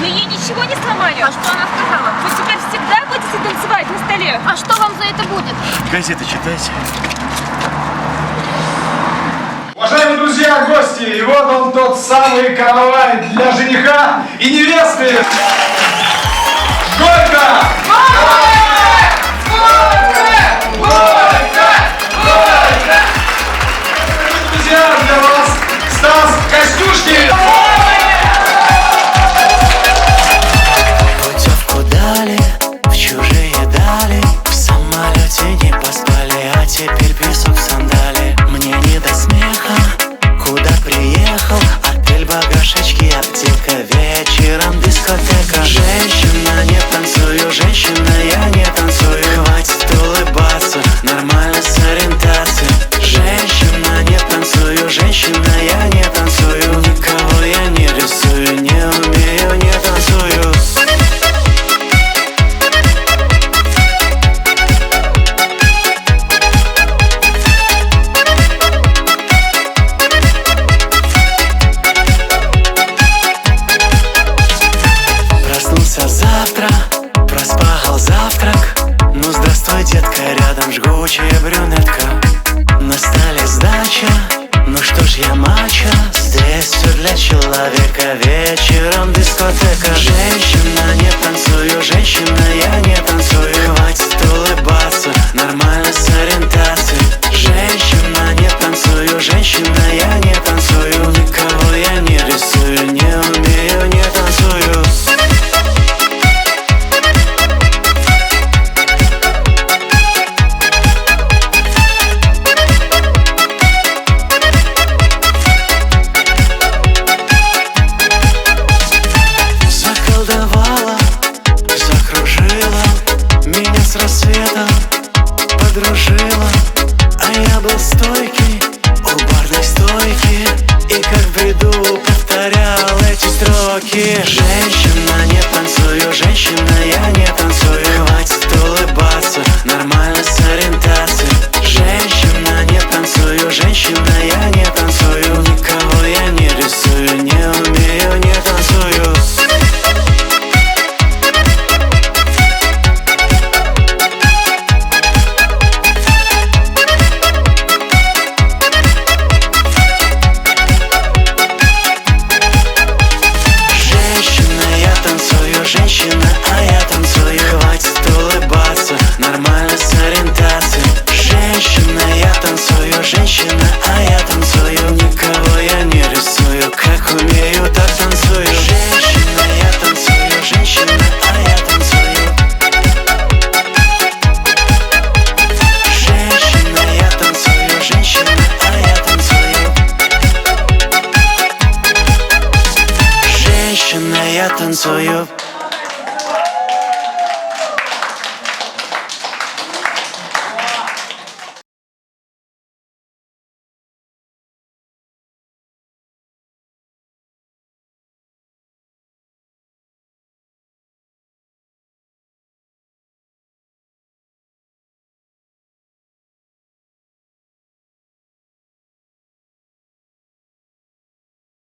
ей ничего не сломали? А что она сказала? Вы теперь всегда будете танцевать на столе? А что вам за это будет? Газеты читайте. Уважаемые друзья, гости, и вот он тот самый каравай для жениха и невесты. Горько! Друзья, для вас Стас Костюшкин! Путевку дали, в чужие дали, в самолете не поспали, а теперь песок в сандали. Мне не до смеха, куда приехал, отель, багаж, очки, аптека, вечером дискотека. Женщина, не танцую, женщина, я не танцую. Хватит улыбаться, нормально с ориентацией. Женщина, не танцую, женщина, я не танцую. Никого я не рисую, не умею, не танцую. Проснулся завтра, проспал завтрак. Ну здравствуй, детка, рядом жгучая брюнетка. На столе сдача, ну что ж я мачо. Здесь все для человека, вечером дискотека. Женщина, не танцую, женщина, я не танцую. Хватит улыбаться, нормально с ориентацией. Женщина, не танцую, женщина, я не танцую. Никого я не рисую, не умею, не танцую. Заколдовала, закружила меня с рассветом, подружила. А я был стойкий у барной стойки, и как в бреду повторял эти строки. Женщина, не танцую, женщина, я не танцую. Хватит улыбаться, нормально с ориентацией. Женщина, не танцую, женщина, я не танцую. Никого я не рисую, не умею, не танцую. Женщина, а я танцую. Хватит улыбаться, нормально с ориентацией. Женщина, я танцую, женщина, а я танцую. Никого я не рисую, как умею, так танцую. Женщина, я танцую, женщина, а я танцую. Женщина, я танцую, женщина, а я танцую. Женщина, я танцую.